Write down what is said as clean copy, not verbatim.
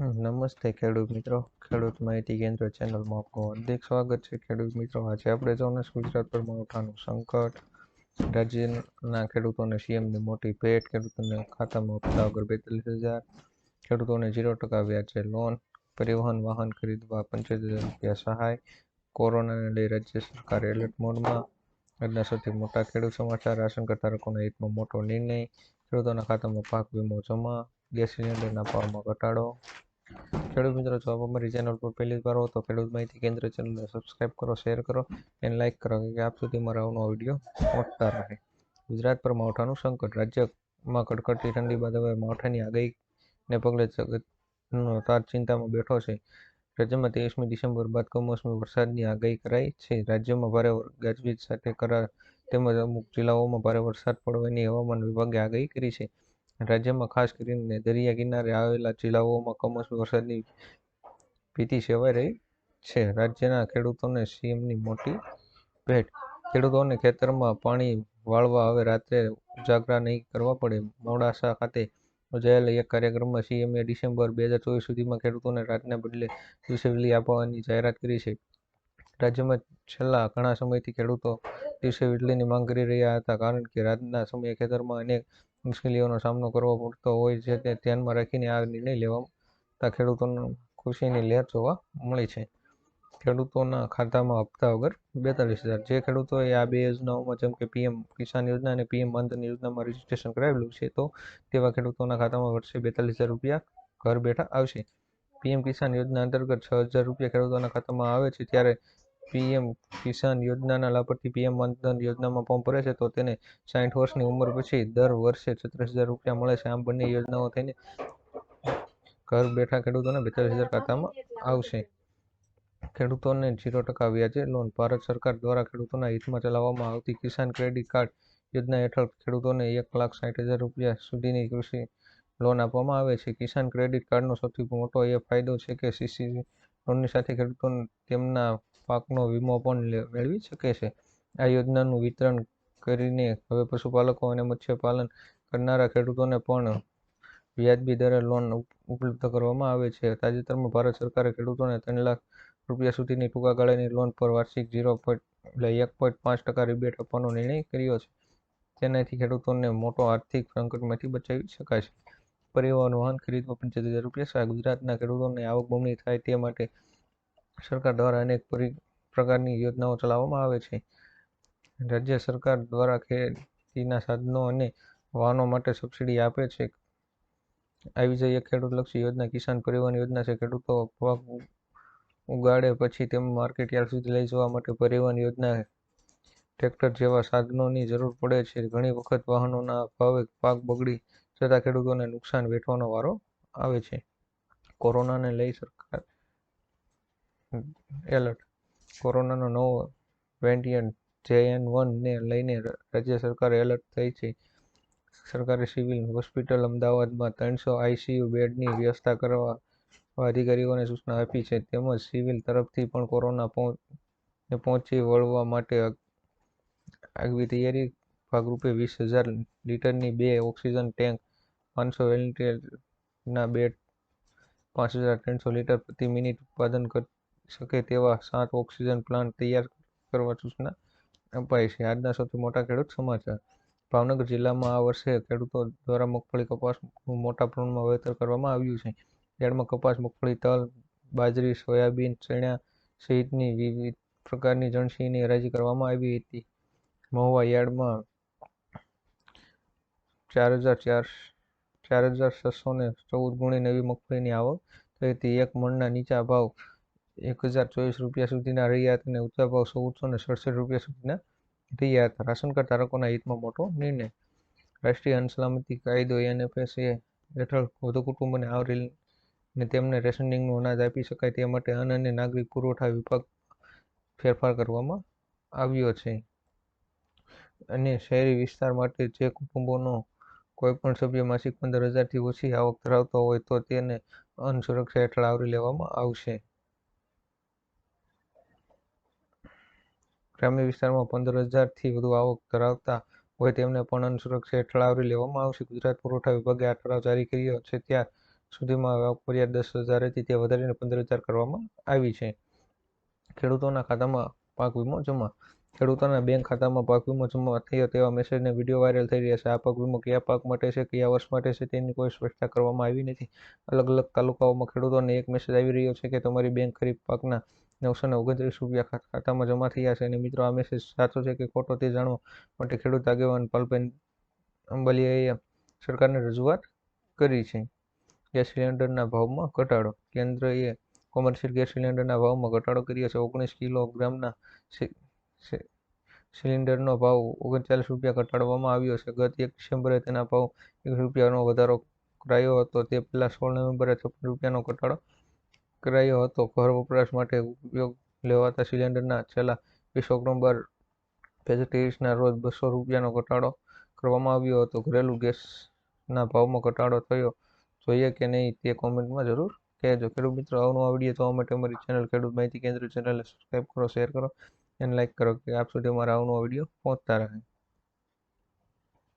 નમસ્તે ખેડૂત મિત્રો, ખેડૂત માહિતી કેન્દ્ર ચેનલમાં આપનું હાર્દિક સ્વાગત છે. ખેડૂત મિત્રો, આજે આપણે જોવાનું ગુજરાત પર માવઠાનું સંકટ, રાજ્યના ખેડૂતોને સીએમની મોટી ભેટ, ખેડૂતોને ખાતામાં હપ્તા વગર 42,000, ખેડૂતોને 0% વ્યાજે લોન, પરિવહન વાહન ખરીદવા 75,000 રૂપિયા સહાય, કોરોનાને લઈ રાજ્ય સરકાર એલર્ટ મોડમાં. આજના સૌથી મોટા ખેડૂત સમાચાર, રાશન કાર્ડ ધારકોના હિતમાં મોટો નિર્ણય, ખેડૂતોના ખાતામાં પાક વીમો જમા, ગેસ સિલિન્ડરના ભાવમાં ઘટાડો. ખેડૂત મિત્રો, જો આપ અમારી ચેનલ પર પહેલી વાર હો તો ખેડૂત માહિતી કેન્દ્ર ચેનલને સબસ્ક્રાઇબ કરો, શેર કરો અને લાઇક કરો કે આપ સુધી મારા આવનો વિડીયો પહોંચતા રહે. ગુજરાત પર માવઠાનું સંકટ, રાજ્યમાં કડકડતી ઠંડી બાદ હવે માવઠાની આગાહીને પગલે જગતનો તાત ચિંતામાં બેઠો છે. રાજ્યમાં 23મી ડિસેમ્બર બાદ કમોસમી વરસાદની આગાહી કરાઈ છે. રાજ્યમાં ભારે ગાજવીજ સાથે કરા તેમજ અમુક જિલ્લાઓમાં ભારે વરસાદ પડવાની હવામાન વિભાગે આગાહી કરી છે. રાજ્યમાં ખાસ કરીને દરિયા કિનારે આવેલા જિલ્લાઓમાં કમોસમી વરસાદની ભીતિ સેવાઈ રહી છે. રાજ્યના ખેડૂતોને સીએમની મોટી ભેટ, ખેડૂતોને ખેતરમાં પાણી વાળવા હવે રાત્રે ઉજાગરા નહીં કરવા પડે. મોડાસા ખાતે યોજાયેલા એક કાર્યક્રમમાં સીએમએ ડિસેમ્બર 2024 સુધીમાં ખેડૂતોને રાતના બદલે દિવસે વીજળી આપવાની જાહેરાત કરી છે. રાજ્યમાં છેલ્લા ઘણા સમયથી ખેડૂતો દિવસે વીજળીની માંગ કરી રહ્યા હતા, કારણ કે રાતના સમયે ખેતરમાં અનેક મુશ્કેલીઓનો સામનો કરવો પડતો હોય છે. તે ધ્યાનમાં રાખીને આ નિર્ણય લેવાતા ખેડૂતોને ખુશીની લહેર જોવા મળી છે. ખેડૂતોના ખાતામાં હપ્તા વગર 42,000, જે ખેડૂતોએ આ બે યોજનાઓમાં જેમ કે પીએમ કિસાન યોજના અને પીએમ માનધન યોજનામાં રજીસ્ટ્રેશન કરાવેલું છે, તો તેવા ખેડૂતોના ખાતામાં વર્ષે 42,000 રૂપિયા ઘર બેઠા આવશે. પીએમ કિસાન યોજના અંતર્ગત 6,000 રૂપિયા ખેડૂતોના ખાતામાં આવે છે, ત્યારે પીએમ કિસાન યોજનાના લાભાર્થી પીએમ માનધન યોજનામાં ફોર્મ ભરે છે તો તેને 60 વર્ષની ઉંમર પછી દર વર્ષે 36,000 રૂપિયા મળે છે. આમ બંને યોજનાઓ થઈને ઘર બેઠા ખેડૂતોને 42,000 ખાતામાં આવશે. ખેડૂતોને 0% વ્યાજે લોન, ભારત સરકાર દ્વારા ખેડૂતોના હિતમાં ચલાવવામાં આવતી કિસાન ક્રેડિટ કાર્ડ યોજના હેઠળ ખેડૂતોને 1,60,000 રૂપિયા સુધીની કૃષિ લોન આપવામાં આવે છે. કિસાન ક્રેડિટ કાર્ડનો સૌથી મોટો એ ફાયદો છે કે સીસી લોનની સાથે ખેડૂતો તેમના પાકનો વીમો પણ મેળવી શકે છે. આ યોજનાનું વિતરણ કરીને હવે પશુપાલકો અને મત્સ્યપાલન કરનારા ખેડૂતોને પણ વ્યાજબી દરે લોન ઉપલબ્ધ કરવામાં આવે છે. તાજેતરમાં ભારત સરકારે ખેડૂતોને 3 લાખ રૂપિયા સુધીની ટૂંકા ગાળાની લોન પર વાર્ષિક 1.5% રિબેટ આપવાનો નિર્ણય કર્યો છે. તેનાથી ખેડૂતોને મોટો આર્થિક સંકટમાંથી બચાવી શકાશે. પરિવહન વાહન ખરીદવા 75,000 રૂપિયા સહાય, ગુજરાતના ખેડૂતોની આવક બમણી થાય તે માટે સરકાર દ્વારા અનેક પ્રકારની યોજનાઓ ચલાવવામાં આવે છે. રાજ્ય સરકાર દ્વારા ખેતીના સાધનો અને વાહનો માટે સબસિડી આપે છે. આવી જ એક ખેડૂતલક્ષી યોજના કિસાન પરિવહન યોજના છે. ખેડૂતો પાક ઉગાડે પછી તેમને માર્કેટ યાર્ડ સુધી લઈ જવા માટે પરિવહન યોજના ટ્રેક્ટર જેવા સાધનોની જરૂર પડે છે. ઘણી વખત વાહનોના અભાવે પાક બગડી જતા ખેડૂતોને નુકસાન વેઠવાનો વારો આવે છે. કોરોનાને લઈ સરકાર એલર્ટ, કોરોનાનો નવો વેરિયન્ટ JN1 ને લઈને રાજ્ય સરકાર એલર્ટ થઈ છે. સરકારે સિવિલ હોસ્પિટલ અમદાવાદમાં 300 ICU બેડની વ્યવસ્થા કરવા અધિકારીઓને સૂચના આપી છે. તેમજ સિવિલ તરફથી પણ કોરોનાને પહોંચી વળવા માટે આગવી તૈયારી ભાગરૂપે 20,000 લીટરની 2 ઓક્સિજન ટેન્ક, 500 વેન્ટિલેટરના બેડ, 5,300 લીટર પ્રતિ મિનિટ ઉત્પાદન કરી શકે તેવા 7 ઓક્સિજન પ્લાન્ટ તૈયાર કરવા સૂચના અપાઈ છે. આજના સૌથી મોટા ખેડૂત સમાચાર, ભાવનગર જિલ્લામાં આ વર્ષે ખેડૂતો દ્વારા મગફળી, કપાસનું મોટા પ્રમાણમાં વાવેતર કરવામાં આવ્યું છે. યાર્ડમાં કપાસ, મગફળી, તલ, બાજરી, સોયાબીન, ચણા સહિતની વિવિધ પ્રકારની જણસીની હરાજી કરવામાં આવી હતી. મહુવા યાર્ડમાં 4,614 ગુણી નવી મગફળીની આવક થઈ હતી. એક મણના નીચા ભાવ 1,024 રૂપિયા સુધીના રહ્યા હતા અને ઊંચા ભાવ 1,467 રૂપિયા સુધીના રહ્યા હતા. રાશન કાર્ડ ધારકોના હિતમાં મોટો નિર્ણય, રાષ્ટ્રીય અન્ન સલામતી કાયદો NFSA હેઠળ વધુ કુટુંબોને આવરીને તેમને રેશનિંગનું અનાજ આપી શકાય તે માટે અન્ન અને નાગરિક પુરવઠા વિભાગ ફેરફાર કરવામાં આવ્યો છે. અને શહેરી વિસ્તાર માટે જે કુટુંબોનો કોઈપણ સભ્ય માસિક 15,000 થી ઓછી આવક ધરાવતો હોય તો તેને અન્ન સુરક્ષા હેઠળ આવરી લેવામાં આવશે. ગ્રામ્ય વિસ્તારમાં 15,000 થી વધુ આવક ધરાવતા હોય તેમને પણ અન્ન સુરક્ષા હેઠળ આવરી લેવામાં આવશે. ગુજરાત પુરવઠા વિભાગે આ ઠરાવ જારી કર્યો છે. સુધીમાં આવક ફરિયાદ 10,000 હતી તે વધારીને 15,000 કરવામાં આવી છે. ખેડૂતોના ખાતામાં પાક વીમો જમા. ખેડૂતોના બેંક ખાતામાં પાક વીમો જમા થયો તેવા મેસેજને વિડીયો વાયરલ થઈ રહ્યા છે. આ પાક વીમો કયા પાક માટે છે, કયા વર્ષ માટે છે તેની કોઈ સ્પષ્ટતા કરવામાં આવી નથી. અલગ અલગ તાલુકાઓમાં ખેડૂતોને એક મેસેજ આવી રહ્યો છે કે તમારી બેંક ખરીફ પાકના 929 રૂપિયા ખાતામાં જમા થયા છે. અને મિત્રો, આ મેસેજ સાચો છે કે ખોટો તે જાણવા માટે ખેડૂત આગેવાન પાલબેન અંબાલિયાએ સરકારને રજૂઆત કરી છે. ગેસ સિલિન્ડરના ભાવમાં ઘટાડો. કેન્દ્રએ કોમર્શિયલ ગેસ સિલિન્ડરના ભાવમાં ઘટાડો કર્યો છે. 19 કિલોગ્રામના સિલિન્ડરનો ભાવ 39 રૂપિયા ઘટાડવામાં આવ્યો છે. ગત 1 ડિસેમ્બરે તેના ભાવ 1 રૂપિયાનો વધારો કરાયો હતો. તે પહેલા 16 નવેમ્બરે 56 રૂપિયાનો ઘટાડો કરાયો હતો. ઘર વપરાશ માટે ઉપયોગ લેવાતા સિલિન્ડરના છેલ્લા 20 ઓક્ટોબર 2023ના રોજ 200 રૂપિયાનો ઘટાડો કરવામાં આવ્યો હતો. ઘરેલું ગેસના ભાવમાં ઘટાડો થયો જોઈએ કે નહીં તે કોમેન્ટમાં જરૂર કહેજો. ખેડૂત મિત્રો, અવનવા વિડીયો જોવા માટે અમારી ચેનલ ખેડૂત માહિતી કેન્દ્ર ચેનલને સબસ્ક્રાઈબ કરો, શેર કરો અને લાઈક કરો કે આપ સુધી અમારા અવનવા વિડીયો પહોંચતા રહે.